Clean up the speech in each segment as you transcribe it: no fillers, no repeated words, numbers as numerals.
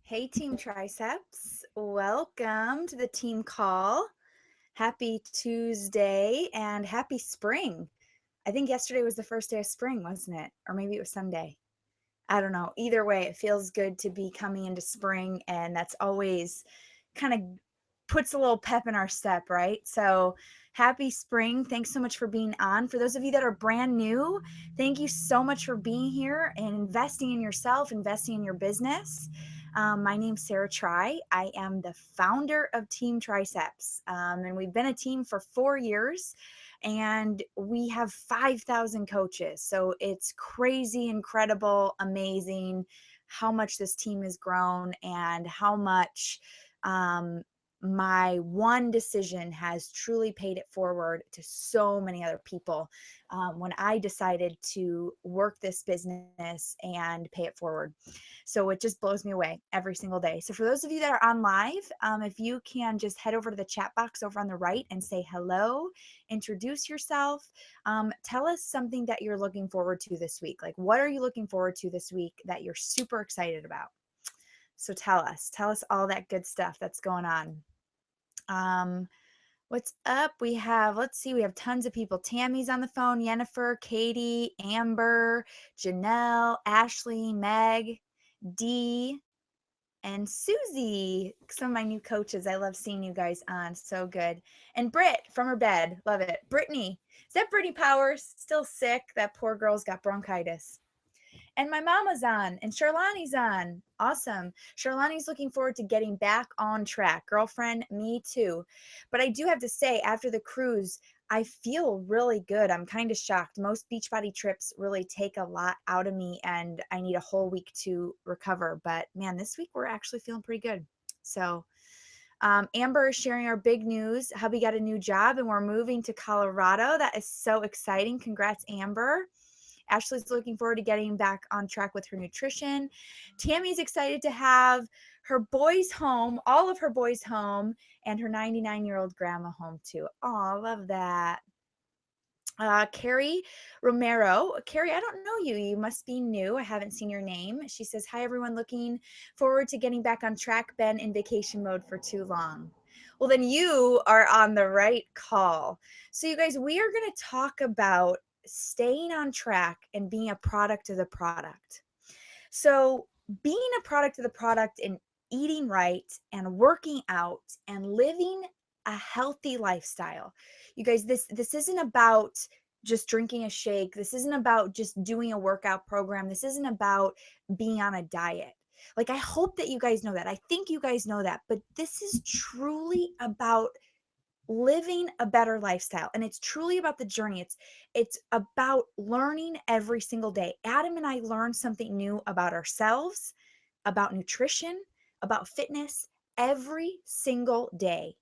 Hey, Team Triceps. Welcome to the team call. Happy Tuesday and happy spring. I think yesterday was the first day of spring, wasn't it? Or maybe it was Sunday. I don't know. Either way, it feels good to be coming into spring, and that's always kind of puts a little pep in our step, right? So, happy spring. Thanks so much for being on. For those of you that are brand new, thank you so much for being here and investing in yourself, investing in your business. My name's Sarah Tri. I am the founder of Team Triceps, and we've been a team for 4 years and we have 5,000 coaches. So it's crazy, incredible, amazing how much this team has grown and how much my one decision has truly paid it forward to so many other people when I decided to work this business and pay it forward. So it just blows me away every single day. So for those of you that are on live, if you can just head over to the chat box over on the right and say hello, introduce yourself, tell us something that you're looking forward to this week. Like, what are you looking forward to this week that you're super excited about? So tell us all that good stuff that's going on. What's up? Let's see, we have tons of people. Tammy's on the phone, Jennifer, Katie, Amber, Janelle, Ashley, Meg, Dee, and Susie. Some of my new coaches. I love seeing you guys on. So good. And Britt from her bed. Love it. Brittany. Is that Brittany Powers? Still sick. That poor girl's got bronchitis. And my mama's on, and Charlani's on. Awesome. Charlani's looking forward to getting back on track. Girlfriend, me too. But I do have to say, after the cruise, I feel really good. I'm kind of shocked. Most Beachbody trips really take a lot out of me, and I need a whole week to recover. But man, this week we're actually feeling pretty good. So, Amber is sharing our big news. Hubby got a new job, and we're moving to Colorado. That is so exciting. Congrats, Amber. Ashley's looking forward to getting back on track with her nutrition. Tammy's excited to have her boys home, all of her boys home, and her 99-year-old grandma home too. Oh, love that. Carrie Romero. Carrie, I don't know you. You must be new. I haven't seen your name. She says, hi, everyone. Looking forward to getting back on track. Been in vacation mode for too long. Well, then you are on the right call. So, you guys, we are going to talk about staying on track and being a product of the product. So, being a product of the product and eating right and working out and living a healthy lifestyle. You guys, this isn't about just drinking a shake. This isn't about just doing a workout program. This isn't about being on a diet. Like, I hope that you guys know that. I think you guys know that, but this is truly about living a better lifestyle, and it's truly about the journey. It's about learning every single day. Adam and I learn something new about ourselves, about nutrition, about fitness every single day.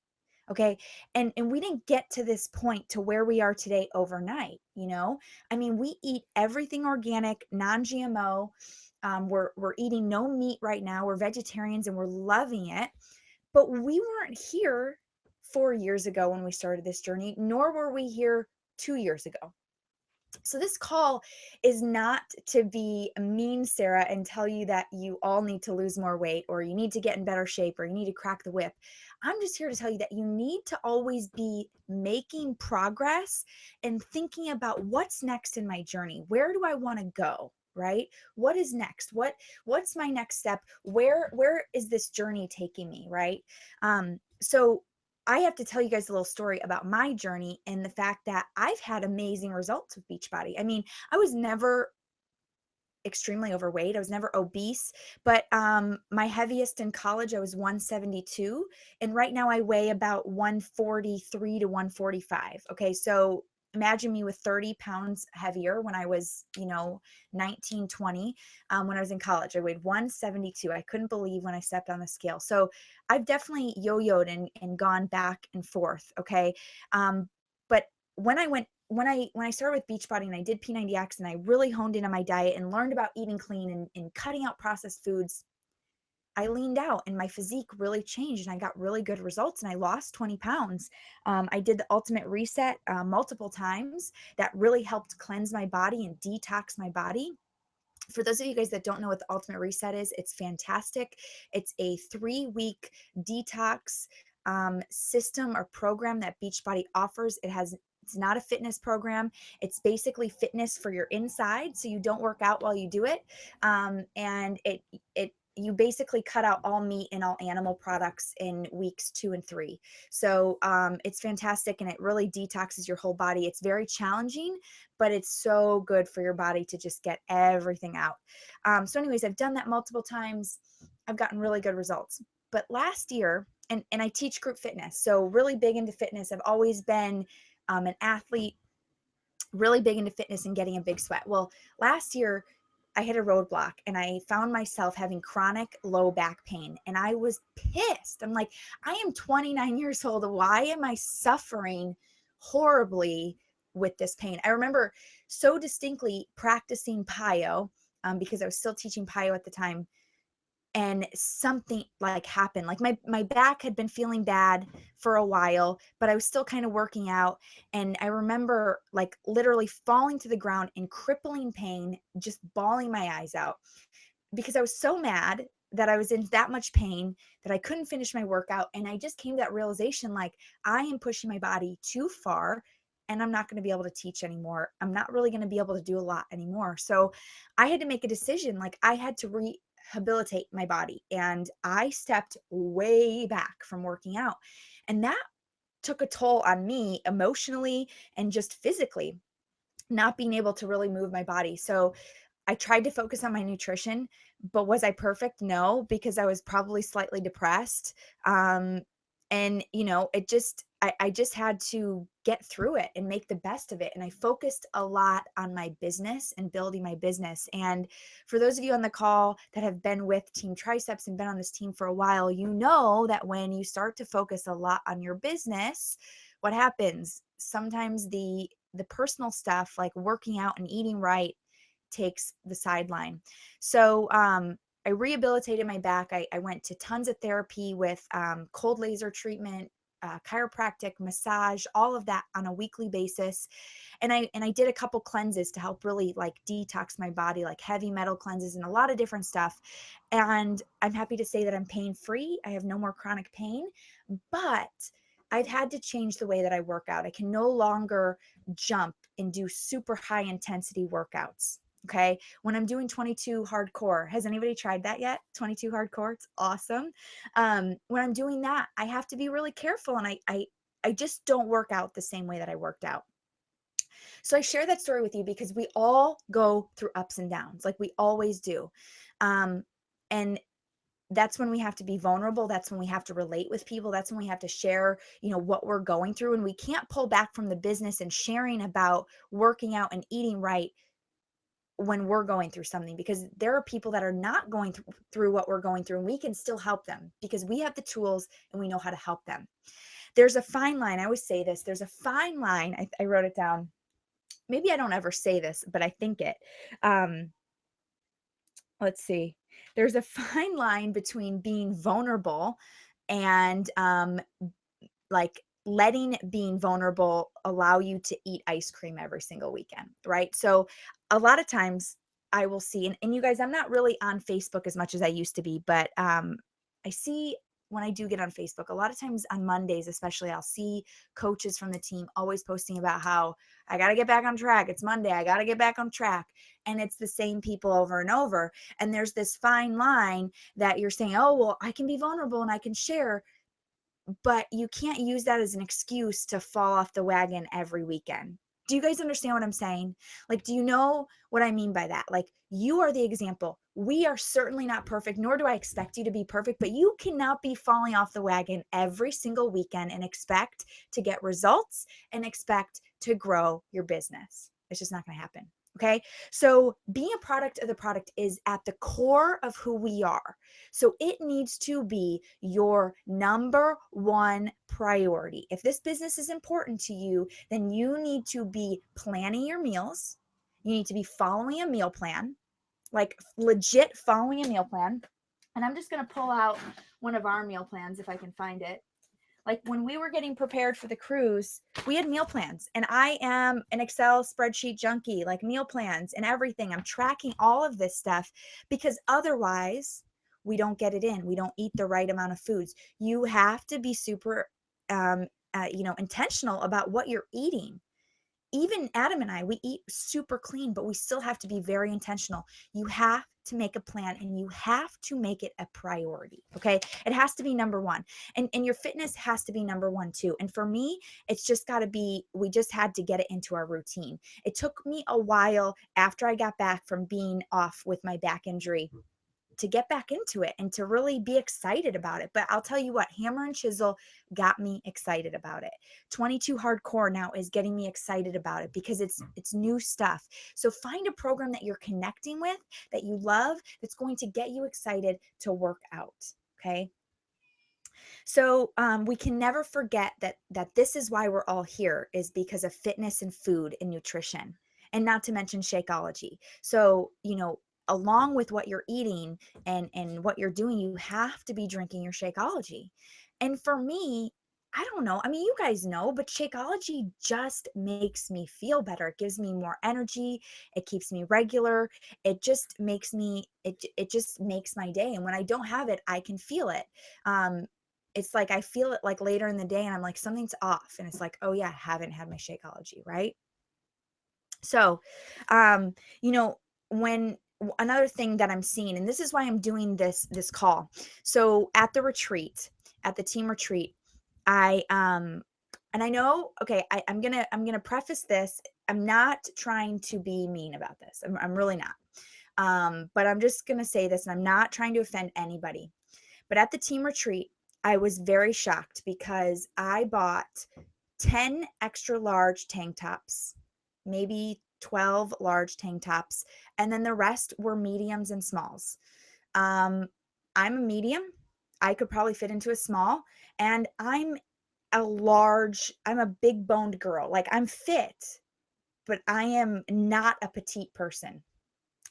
Okay. And we didn't get to this point to where we are today overnight, you know? I mean, we eat everything organic, non-GMO. We're eating no meat right now. We're vegetarians and we're loving it. But we weren't here 4 years ago when we started this journey, nor were we here 2 years ago. So this call is not to be mean, Sarah, and tell you that you all need to lose more weight or you need to get in better shape or you need to crack the whip. I'm just here to tell you that you need to always be making progress and thinking about what's next in my journey. Where do I want to go? Right? What is next? What's my next step? Where is this journey taking me? Right? So I have to tell you guys a little story about my journey and the fact that I've had amazing results with Beachbody. I mean, I was never extremely overweight. I was never obese, but my heaviest in college, I was 172. And right now I weigh about 143 to 145. Okay. So imagine me with 30 pounds heavier when I was, 19, 20. When I was in college, I weighed 172. I couldn't believe when I stepped on the scale. So I've definitely yo-yoed and gone back and forth. Okay. But when I started with Beachbody and I did P90X and I really honed in on my diet and learned about eating clean and cutting out processed foods, I leaned out and my physique really changed and I got really good results and I lost 20 pounds. I did the ultimate reset multiple times that really helped cleanse my body and detox my body. For those of you guys that don't know what the Ultimate Reset is, it's fantastic. It's a 3-week detox system or program that Beachbody offers. It's not a fitness program. It's basically fitness for your inside, so you don't work out while you do it. And you basically cut out all meat and all animal products in weeks 2 and 3. So it's fantastic, and it really detoxes your whole body. It's very challenging, but it's so good for your body to just get everything out. So anyways, I've done that multiple times. I've gotten really good results. But last year, and I teach group fitness, so really big into fitness. I've always been an athlete, really big into fitness and getting a big sweat. Well, last year I hit a roadblock and I found myself having chronic low back pain, and I was pissed. I'm like, I am 29 years old. Why am I suffering horribly with this pain? I remember so distinctly practicing PiYo because I was still teaching PiYo at the time, and something like happened. Like my back had been feeling bad for a while, but I was still kind of working out. And I remember like literally falling to the ground in crippling pain, just bawling my eyes out because I was so mad that I was in that much pain that I couldn't finish my workout. And I just came to that realization, like, I am pushing my body too far and I'm not going to be able to teach anymore. I'm not really going to be able to do a lot anymore. So I had to make a decision. Like, I had to rehabilitate my body, and I stepped way back from working out. And that took a toll on me emotionally and just physically, not being able to really move my body. So I tried to focus on my nutrition, but was I perfect? No, because I was probably slightly depressed. And I just had to get through it and make the best of it. And I focused a lot on my business and building my business. And for those of you on the call that have been with Team Triceps and been on this team for a while, you know that when you start to focus a lot on your business, what happens? Sometimes the personal stuff like working out and eating right takes the sideline. So I rehabilitated my back. I went to tons of therapy with cold laser treatment, chiropractic, massage, all of that on a weekly basis. And I did a couple cleanses to help really like detox my body, like heavy metal cleanses and a lot of different stuff. And I'm happy to say that I'm pain free. I have no more chronic pain, but I've had to change the way that I work out. I can no longer jump and do super high intensity workouts. Okay. When I'm doing 22 hardcore, has anybody tried that yet? 22 hardcore. It's awesome. When I'm doing that, I have to be really careful, and I just don't work out the same way that I worked out. So I share that story with you because we all go through ups and downs, like we always do. And that's when we have to be vulnerable. That's when we have to relate with people. That's when we have to share, what we're going through. And we can't pull back from the business and sharing about working out and eating right when we're going through something, because there are people that are not going through what we're going through, and we can still help them because we have the tools and we know how to help them. There's a fine line. I always say this. There's a fine line. I wrote it down. Maybe I don't ever say this, but I think it. Let's see. There's a fine line between being vulnerable and like letting being vulnerable allow you to eat ice cream every single weekend, right? So a lot of times I will see, and you guys, I'm not really on Facebook as much as I used to be, but I see when I do get on Facebook, a lot of times on Mondays, especially, I'll see coaches from the team always posting about how I got to get back on track. It's Monday. I got to get back on track. And it's the same people over and over. And there's this fine line that you're saying, oh, well, I can be vulnerable and I can share, but you can't use that as an excuse to fall off the wagon every weekend. Do you guys understand what I'm saying? Like, do you know what I mean by that? Like, you are the example. We are certainly not perfect, nor do I expect you to be perfect, but you cannot be falling off the wagon every single weekend and expect to get results and expect to grow your business. It's just not going to happen. Okay. So being a product of the product is at the core of who we are. So it needs to be your number one priority. If this business is important to you, then you need to be planning your meals. You need to be following a meal plan, like legit following a meal plan. And I'm just going to pull out one of our meal plans if I can find it. Like when we were getting prepared for the cruise, we had meal plans, and I am an Excel spreadsheet junkie, like meal plans and everything. I'm tracking all of this stuff because otherwise we don't get it in. We don't eat the right amount of foods. You have to be super, intentional about what you're eating. Even Adam and I, we eat super clean, but we still have to be very intentional. You have to make a plan and you have to make it a priority. Okay. It has to be number one. And your fitness has to be number one too. And for me, it's just got to be, we just had to get it into our routine. It took me a while after I got back from being off with my back injury to get back into it and to really be excited about it. But I'll tell you what, Hammer and Chisel got me excited about it. 22 Hardcore now is getting me excited about it because it's new stuff. So find a program that you're connecting with, that you love, that's going to get you excited to work out. Okay. So we can never forget that this is why we're all here, is because of fitness and food and nutrition, and not to mention Shakeology. So along with what you're eating and what you're doing, you have to be drinking your Shakeology. And for me, I don't know. I mean, you guys know, but Shakeology just makes me feel better. It gives me more energy. It keeps me regular. It just makes me it just makes my day. And when I don't have it, I can feel it. It's like I feel it like later in the day and I'm like, something's off. And it's like, oh yeah, I haven't had my Shakeology, right? So, um, you know, when another thing that I'm seeing, and this is why I'm doing this call. So at the retreat, at the team retreat, I and I know, okay, I'm gonna preface this. I'm not trying to be mean about this. I'm really not. But I'm just gonna say this, and I'm not trying to offend anybody. But at the team retreat, I was very shocked because I bought 10 extra large tank tops, maybe 12 large tank tops, and then the rest were mediums and smalls. Um, I'm a medium. I could probably fit into a small, and I'm a big boned girl. Like I'm fit, but I am not a petite person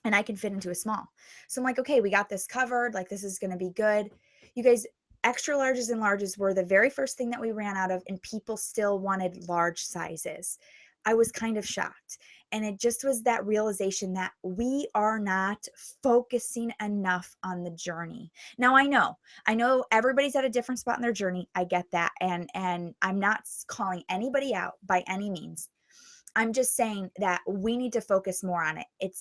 and I can fit into a small. So I'm like, okay, we got this covered. Like, this is going to be good. You guys, extra larges and larges were the very first thing that we ran out of, and people still wanted large sizes. I was kind of shocked. And it just was that realization that we are not focusing enough on the journey. Now I know everybody's at a different spot in their journey. I get that. And I'm not calling anybody out by any means. I'm just saying that we need to focus more on it.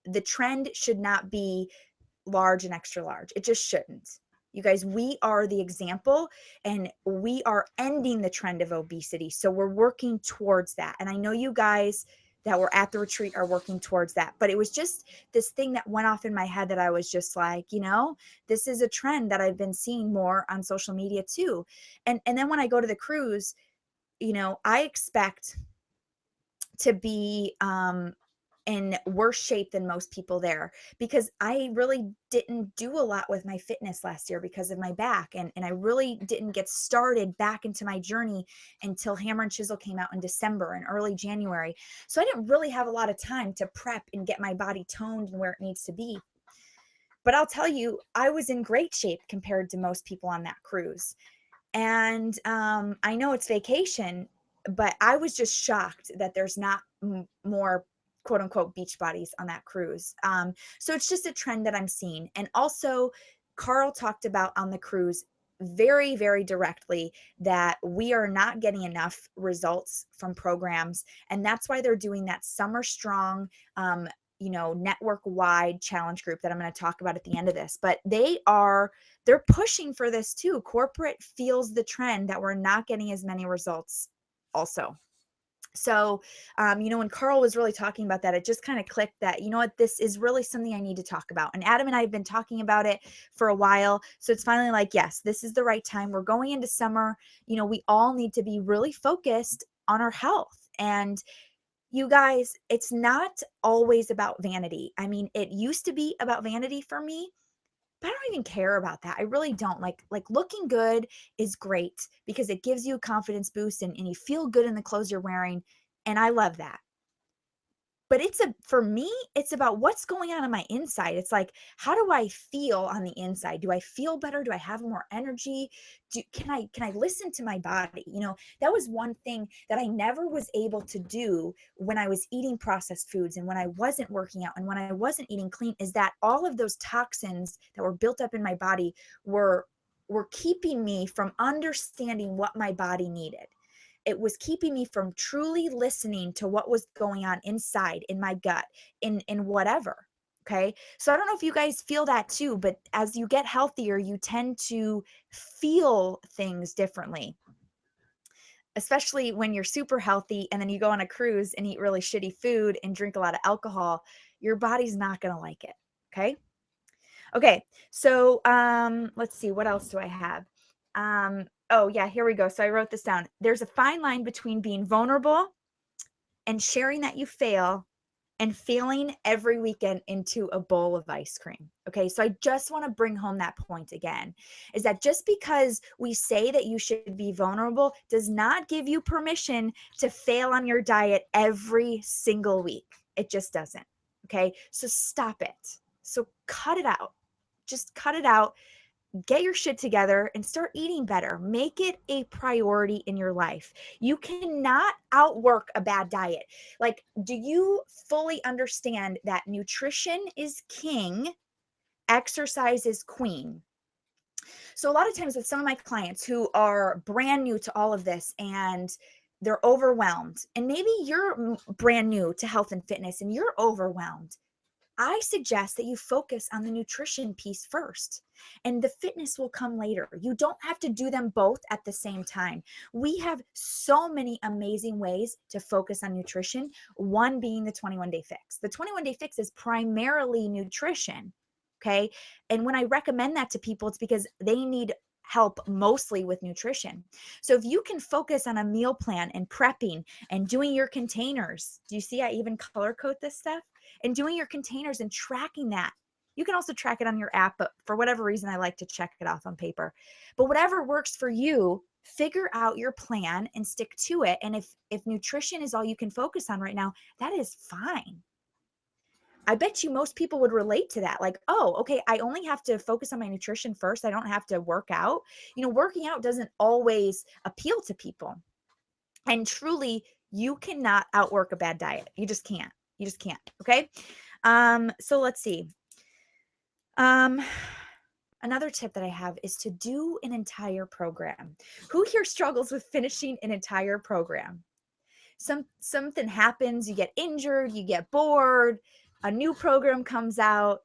The trend should not be large and extra large. It just shouldn't. You guys, we are the example and we are ending the trend of obesity. So we're working towards that. And I know you guys that were at the retreat are working towards that. But it was just this thing that went off in my head that I was just like, this is a trend that I've been seeing more on social media too. And then when I go to the cruise, I expect to be in worse shape than most people there because I really didn't do a lot with my fitness last year because of my back. And I really didn't get started back into my journey until Hammer and Chisel came out in December and early January. So I didn't really have a lot of time to prep and get my body toned and where it needs to be. But I'll tell you, I was in great shape compared to most people on that cruise. And I know it's vacation, but I was just shocked that there's not more quote unquote beach bodies on that cruise. So it's just a trend that I'm seeing. And also, Carl talked about on the cruise very, very directly that we are not getting enough results from programs. And that's why they're doing that Summer Strong network wide challenge group that I'm going to talk about at the end of this. But they're pushing for this too. Corporate feels the trend that we're not getting as many results also. So, when Carl was really talking about that, it just kind of clicked that, this is really something I need to talk about. And Adam and I have been talking about it for a while. So it's finally like, yes, this is the right time. We're going into summer. We all need to be really focused on our health. And you guys, it's not always about vanity. I mean, it used to be about vanity for me, but I don't even care about that. I really don't. Like looking good is great because it gives you a confidence boost and you feel good in the clothes you're wearing. And I love that. But for me, it's about what's going on my inside. It's like, how do I feel on the inside? Do I feel better? Do I have more energy? Can I listen to my body? That was one thing that I never was able to do when I was eating processed foods and when I wasn't working out and when I wasn't eating clean, is that all of those toxins that were built up in my body were keeping me from understanding what my body needed. It was keeping me from truly listening to what was going on inside, in my gut, in whatever. Okay. So I don't know if you guys feel that too, but as you get healthier, you tend to feel things differently, especially when you're super healthy and then you go on a cruise and eat really shitty food and drink a lot of alcohol. Your body's not going to like it. Okay. Okay. So let's see. What else do I have? Oh, yeah, here we go. So I wrote this down. There's a fine line between being vulnerable and sharing that you fail and failing every weekend into a bowl of ice cream. Okay. So I just want to bring home that point again, is that just because we say that you should be vulnerable does not give you permission to fail on your diet every single week. It just doesn't. Okay. So stop it. So cut it out. Just cut it out. Get your shit together and start eating better. Make it a priority in your life. You cannot outwork a bad diet. Like, do you fully understand that nutrition is king, exercise is queen? So, a lot of times with some of my clients who are brand new to all of this and they're overwhelmed, and maybe you're brand new to health and fitness and you're overwhelmed, I suggest that you focus on the nutrition piece first and the fitness will come later. You don't have to do them both at the same time. We have so many amazing ways to focus on nutrition, one being the 21-day fix. The 21-day fix is primarily nutrition, okay? And when I recommend that to people, it's because they need help mostly with nutrition. So if you can focus on a meal plan and prepping and doing your containers, do you see I even color code this stuff? And doing your containers and tracking that. You can also track it on your app, but for whatever reason, I like to check it off on paper. But whatever works for you, figure out your plan and stick to it. And if nutrition is all you can focus on right now, that is fine. I bet you most people would relate to that. Like, oh, okay, I only have to focus on my nutrition first. I don't have to work out. Working out doesn't always appeal to people. And truly, you cannot outwork a bad diet. You just can't. You just can't. Okay. So let's see. Another tip that I have is to do an entire program. Who here struggles with finishing an entire program? Something happens, you get injured, you get bored, a new program comes out,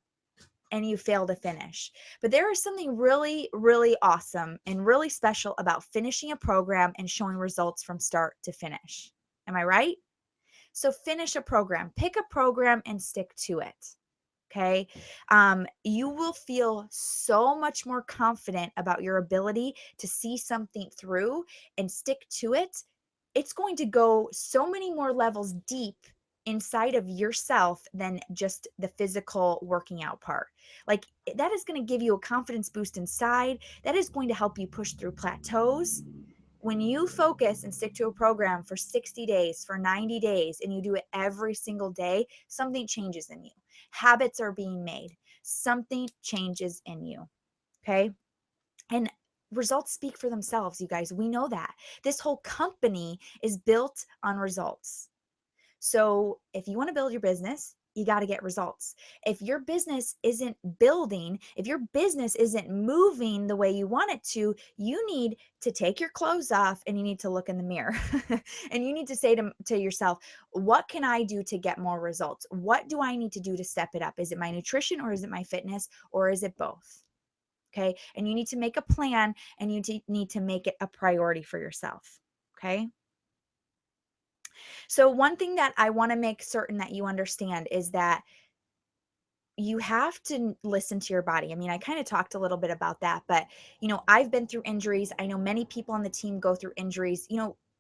and you fail to finish. But there is something really, really awesome and really special about finishing a program and showing results from start to finish. Am I right? So finish a program, pick a program and stick to it. Okay. You will feel so much more confident about your ability to see something through and stick to it. It's going to go so many more levels deep inside of yourself than just the physical working out part. Like, that is going to give you a confidence boost inside. That is going to help you push through plateaus. When you focus and stick to a program for 60 days, for 90 days, and you do it every single day, something changes in you. Habits are being made. Something changes in you. Okay. And results speak for themselves, you guys. We know that. This whole company is built on results. So if you want to build your business, you got to get results. If your business isn't building, if your business isn't moving the way you want it to, you need to take your clothes off and you need to look in the mirror. And you need to say to yourself, what can I do to get more results? What do I need to do to step it up? Is it my nutrition or is it my fitness or is it both? Okay. And you need to make a plan and you need to make it a priority for yourself. Okay. So one thing that I want to make certain that you understand is that you have to listen to your body. I mean, I kind of talked a little bit about that, but I've been through injuries. I know many people on the team go through injuries.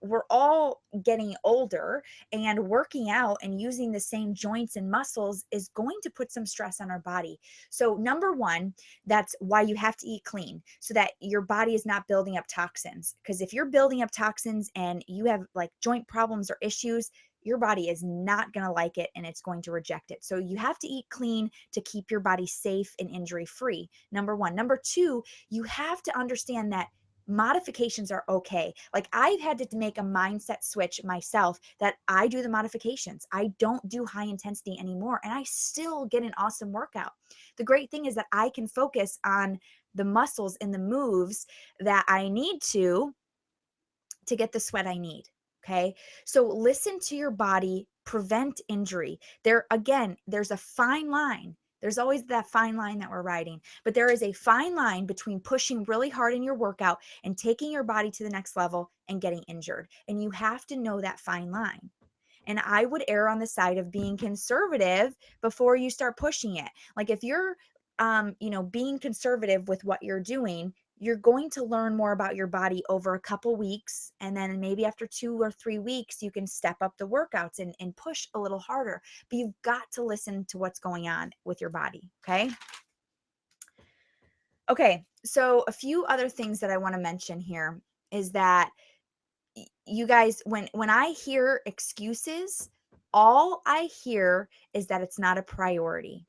We're all getting older, and working out and using the same joints and muscles is going to put some stress on our body. So number one, that's why you have to eat clean so that your body is not building up toxins. Because if you're building up toxins and you have like joint problems or issues, your body is not going to like it and it's going to reject it. So you have to eat clean to keep your body safe and injury free. Number one. Number two, you have to understand that modifications are okay. Like I've had to make a mindset switch myself that I do the modifications. I don't do high intensity anymore and I still get an awesome workout. The great thing is that I can focus on the muscles and the moves that I need to get the sweat I need. Okay. So listen to your body, prevent injury. There's a fine line. There's always that fine line that we're riding, but there is a fine line between pushing really hard in your workout and taking your body to the next level and getting injured. And you have to know that fine line. And I would err on the side of being conservative before you start pushing it. Like if you're, being conservative with what you're doing, you're going to learn more about your body over a couple weeks. And then maybe after 2 or 3 weeks, you can step up the workouts and push a little harder. But you've got to listen to what's going on with your body. Okay. Okay. So a few other things that I want to mention here is that you guys, when I hear excuses, all I hear is that it's not a priority.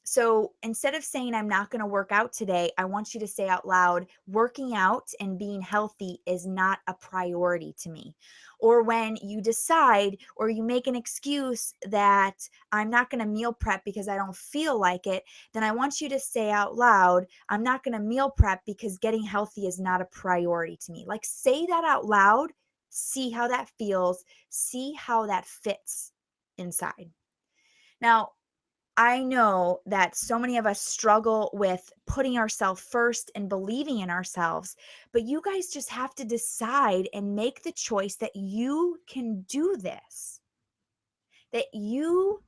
So instead of saying, I'm not going to work out today, I want you to say out loud, working out and being healthy is not a priority to me. Or when you decide or you make an excuse that I'm not going to meal prep because I don't feel like it, then I want you to say out loud, I'm not going to meal prep because getting healthy is not a priority to me. Like say that out loud, see how that feels, see how that fits inside. Now, I know that so many of us struggle with putting ourselves first and believing in ourselves, but you guys just have to decide and make the choice that you can do this, that you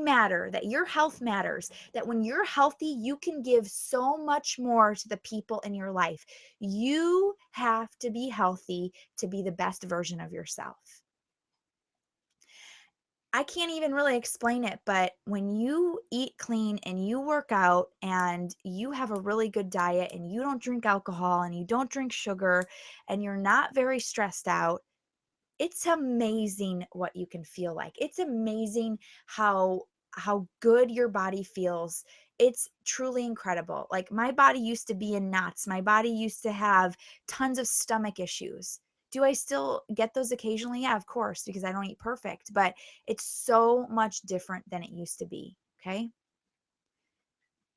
matter, that your health matters, that when you're healthy, you can give so much more to the people in your life. You have to be healthy to be the best version of yourself. I can't even really explain it, but when you eat clean and you work out and you have a really good diet and you don't drink alcohol and you don't drink sugar and you're not very stressed out, it's amazing what you can feel like. It's amazing how good your body feels. It's truly incredible. Like my body used to be in knots. My body used to have tons of stomach issues. Do I still get those occasionally? Yeah, of course, because I don't eat perfect, but it's so much different than it used to be. Okay.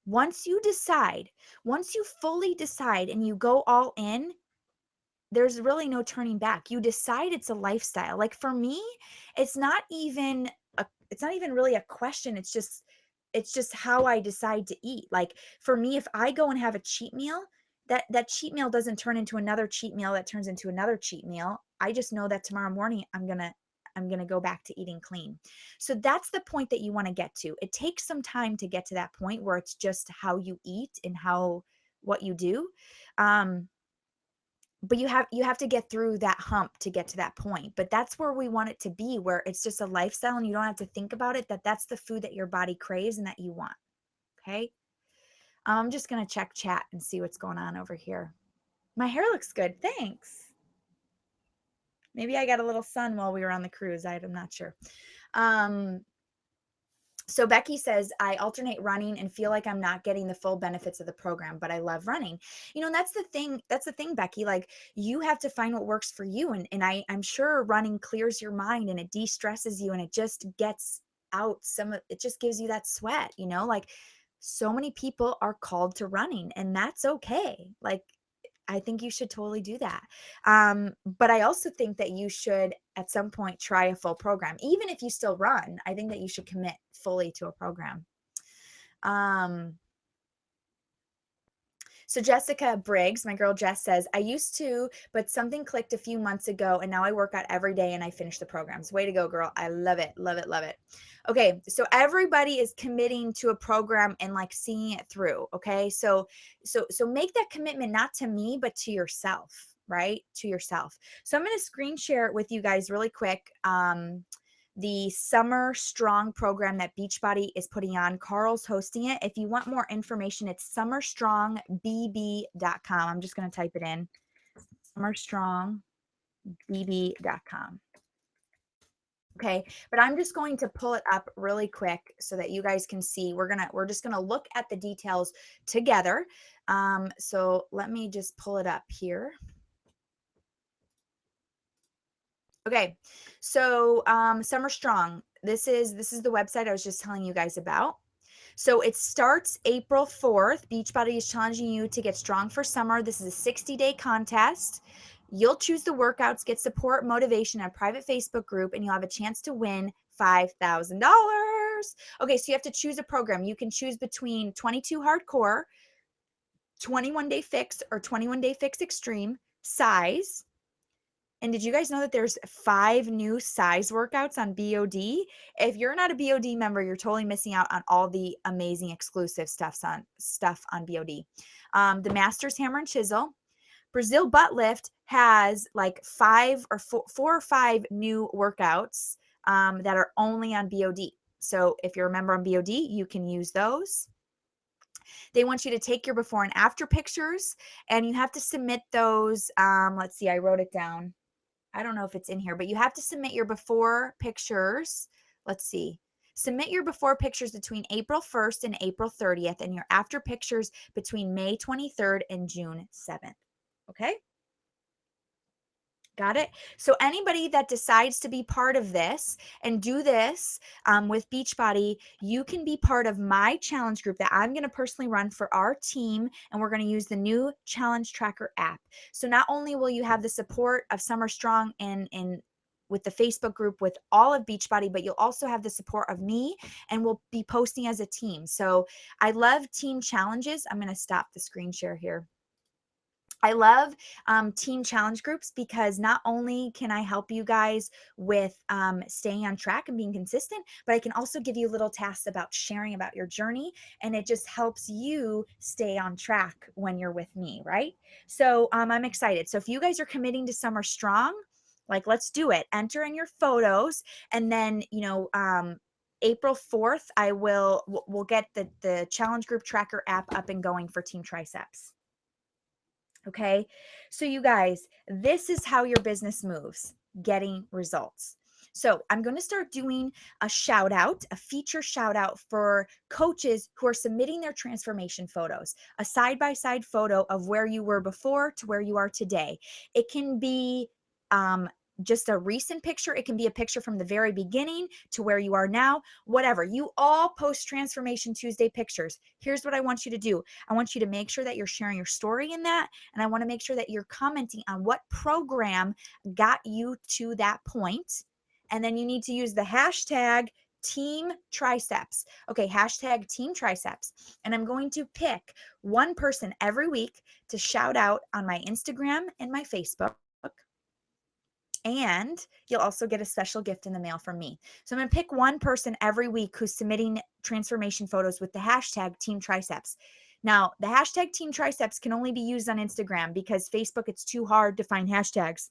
Once you decide, once you fully decide and you go all in, there's really no turning back. You decide it's a lifestyle. Like for me, it's not even it's not even really a question. It's just how I decide to eat. Like for me, if I go and have a cheat meal, that cheat meal doesn't turn into another cheat meal that turns into another cheat meal. I just know that tomorrow morning I'm going to go back to eating clean. So that's the point that you want to get to. It takes some time to get to that point where it's just how you eat and how what you do. Um but you have to get through that hump to get to that point, but that's where we want it to be, where it's just a lifestyle and you don't have to think about it, that's the food that your body craves and that you want. Okay. I'm just going to check chat and see what's going on over here. My hair looks good, thanks. Maybe I got a little sun while we were on the cruise. I'm not sure. So Becky says, I alternate running and feel like I'm not getting the full benefits of the program, but I love running. That's the thing. That's the thing, Becky. Like you have to find what works for you. I'm sure running clears your mind and it de-stresses you and it just gets out it just gives you that sweat, like so many people are called to running and that's okay. Like I think you should totally do that. But I also think that you should at some point try a full program. Even if you still run, I think that you should commit fully to a program. So Jessica Briggs, my girl Jess says, I used to, but something clicked a few months ago and now I work out every day and I finish the programs. Way to go, girl. I love it. Love it. Love it. Okay. So everybody is committing to a program and like seeing it through. Okay. So make that commitment, not to me, but to yourself, right? To yourself. So I'm going to screen share it with you guys really quick. The Summer Strong program that Beachbody is putting on. Carl's hosting it. If you want more information, it's summerstrongbb.com. I'm just going to type it in. Summerstrongbb.com. Okay, but I'm just going to pull it up really quick so that you guys can see. We're just gonna look at the details together. So let me just pull it up here. Okay, so Summer Strong. This is the website I was just telling you guys about. So it starts April 4th. Beachbody is challenging you to get strong for summer. This is a 60-day contest. You'll choose the workouts, get support, motivation, and a private Facebook group, and you'll have a chance to win $5,000. Okay, so you have to choose a program. You can choose between 22 Hardcore, 21 Day Fix, or 21 Day Fix Extreme, size. And did you guys know that there's 5 new size workouts on BOD? If you're not a BOD member, you're totally missing out on all the amazing exclusive stuff on BOD. The Masters Hammer and Chisel, Brazil Butt Lift has like 4 or 5 new workouts that are only on BOD. So if you're a member on BOD, you can use those. They want you to take your before and after pictures, and you have to submit those. Let's see, I wrote it down. I don't know if it's in here, but you have to submit your before pictures. Let's see. Submit your before pictures between April 1st and April 30th, and your after pictures between May 23rd and June 7th. Okay? Got it? So anybody that decides to be part of this and do this with Beachbody, you can be part of my challenge group that I'm going to personally run for our team, and we're going to use the new Challenge Tracker app. So not only will you have the support of Summer Strong and with the Facebook group with all of Beachbody, but you'll also have the support of me, and we'll be posting as a team. So I love team challenges. I'm going to stop the screen share here. I love team challenge groups because not only can I help you guys with staying on track and being consistent, but I can also give you little tasks about sharing about your journey. And it just helps you stay on track when you're with me, right? So I'm excited. So if you guys are committing to Summer Strong, like let's do it. Enter in your photos, and then, April 4th, we'll get the challenge group tracker app up and going for Team Triceps. Okay. So, you guys, this is how your business moves, getting results. So, I'm going to start doing a shout out, a feature shout out for coaches who are submitting their transformation photos, a side by side photo of where you were before to where you are today. It can be um, just a recent picture, it can be a picture from the very beginning to where you are now, whatever. You all post Transformation Tuesday pictures. Here's what I want you to do. I want you to make sure that you're sharing your story in that. And I want to make sure that you're commenting on what program got you to that point. And then you need to use the hashtag Team Triceps. Okay, hashtag Team Triceps. And I'm going to pick one person every week to shout out on my Instagram and my Facebook. And you'll also get a special gift in the mail from me. So I'm going to pick one person every week who's submitting transformation photos with the hashtag Team Triceps. Now, the hashtag Team Triceps can only be used on Instagram because Facebook, it's too hard to find hashtags.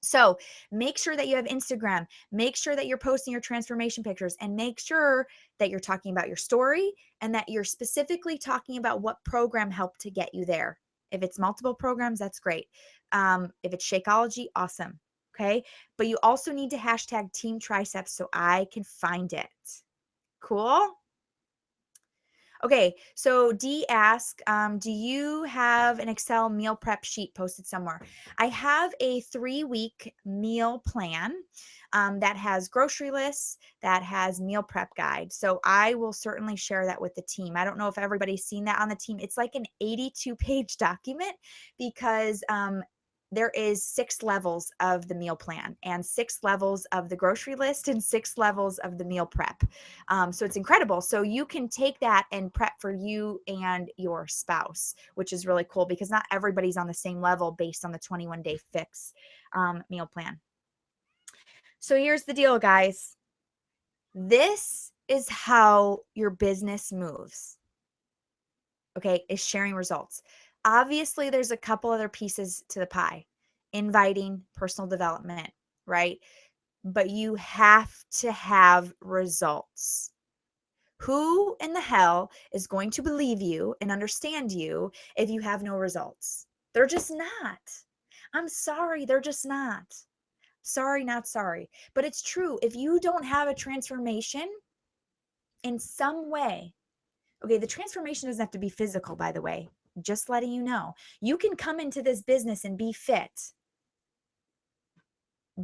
So make sure that you have Instagram, make sure that you're posting your transformation pictures, and make sure that you're talking about your story and that you're specifically talking about what program helped to get you there. If it's multiple programs, that's great. If it's Shakeology, awesome. Okay. But you also need to hashtag Team Triceps so I can find it. Cool. Okay, so D ask, do you have an Excel meal prep sheet posted somewhere? I have a 3-week meal plan that has grocery lists, that has meal prep guide. So I will certainly share that with the team. I don't know if everybody's seen that on the team. It's like an 82-page document because there is 6 levels of the meal plan and 6 levels of the grocery list and 6 levels of the meal prep. So it's incredible. So you can take that and prep for you and your spouse, which is really cool because not everybody's on the same level based on the 21-day fix meal plan. So here's the deal, guys. This is how your business moves. Okay, is sharing results. Obviously, there's a couple other pieces to the pie, inviting, personal development, right? But you have to have results. Who in the hell is going to believe you and understand you if you have no results? They're just not. I'm sorry, they're just not. Sorry, not sorry. But it's true. If you don't have a transformation in some way, okay, the transformation doesn't have to be physical, by the way, just letting you know. You can come into this business and be fit,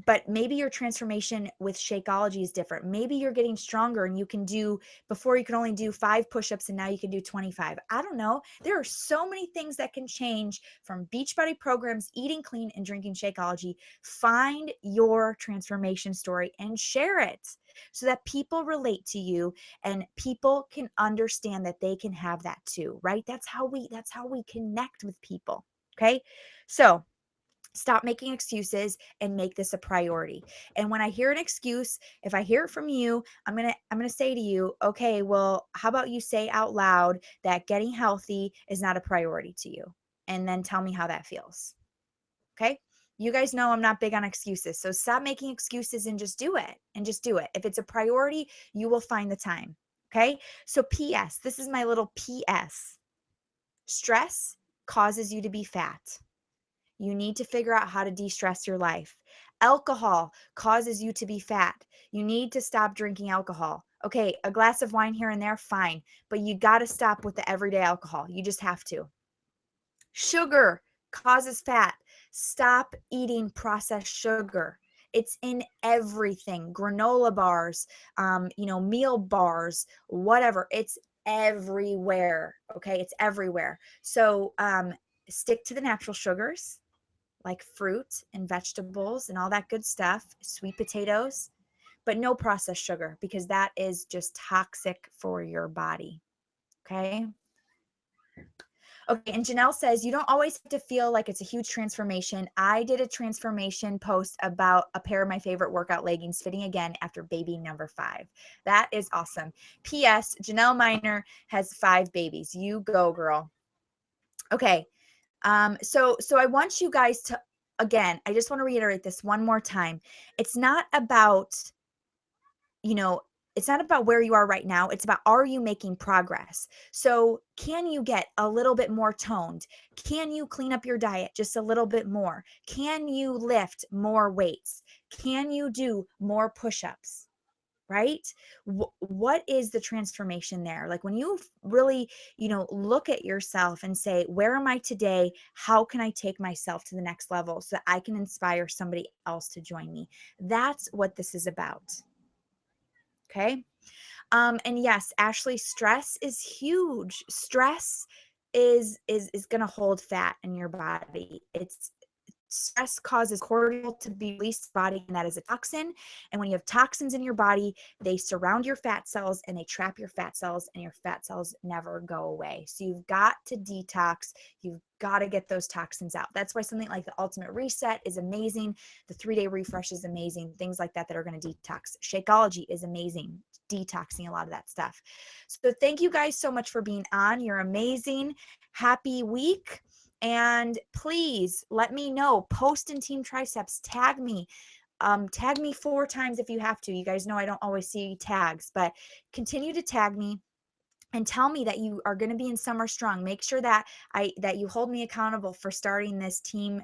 but maybe your transformation with Shakeology is different. Maybe you're getting stronger and you can do, before you could only do 5 push-ups and now you can do 25. I don't know. There are so many things that can change from Beachbody programs, eating clean, and drinking Shakeology. Find your transformation story and share it so that people relate to you and people can understand that they can have that too, right? That's how we connect with people. Okay? So, stop making excuses and make this a priority. And when I hear an excuse, if I hear it from you, I'm going to say to you, okay, well, how about you say out loud that getting healthy is not a priority to you? And then tell me how that feels. Okay? You guys know I'm not big on excuses. So stop making excuses and just do it. And just do it. If it's a priority, you will find the time. Okay? So PS, this is my little PS. Stress causes you to be fat. You need to figure out how to de-stress your life. Alcohol causes you to be fat. You need to stop drinking alcohol. Okay, a glass of wine here and there, fine, but you got to stop with the everyday alcohol. You just have to. Sugar causes fat. Stop eating processed sugar. It's in everything. Granola bars, meal bars, whatever. It's everywhere. Okay, it's everywhere. So stick to the natural sugars like fruit and vegetables and all that good stuff, sweet potatoes, but no processed sugar because that is just toxic for your body. Okay. Okay. And Janelle says, you don't always have to feel like it's a huge transformation. I did a transformation post about a pair of my favorite workout leggings fitting again after baby number 5. That is awesome. P.S. Janelle Miner has 5 babies. You go, girl. Okay. So I want you guys to, again, I just want to reiterate this one more time. It's not about, it's not about where you are right now. It's about, are you making progress? So can you get a little bit more toned? Can you clean up your diet just a little bit more? Can you lift more weights? Can you do more push-ups? Right? What is the transformation there? Like when you really, look at yourself and say, where am I today? How can I take myself to the next level so that I can inspire somebody else to join me? That's what this is about. Okay. And yes, Ashley, stress is huge. Stress is going to hold fat in your body. Stress causes cortisol to be released in the body, and that is a toxin. And when you have toxins in your body, they surround your fat cells and they trap your fat cells, and your fat cells never go away. So you've got to detox. You've got to get those toxins out. That's why something like the Ultimate Reset is amazing. The 3-day refresh is amazing. Things like that are going to detox. Shakeology is amazing, detoxing a lot of that stuff. So thank you guys so much for being on. You're amazing. Happy week. And please let me know, post in Team Triceps, tag me 4 times if you have to. You guys know I don't always see tags, but continue to tag me and tell me that you are going to be in Summer Strong. Make sure that you hold me accountable for starting this team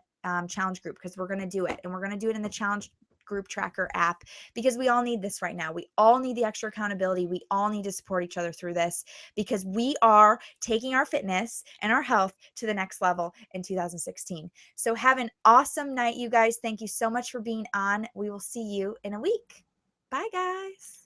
challenge group, because we're going to do it, and we're going to do it in the challenge group tracker app, because we all need this right now. We all need the extra accountability. We all need to support each other through this, because we are taking our fitness and our health to the next level in 2016. So have an awesome night, you guys. Thank you so much for being on. We will see you in a week. Bye, guys.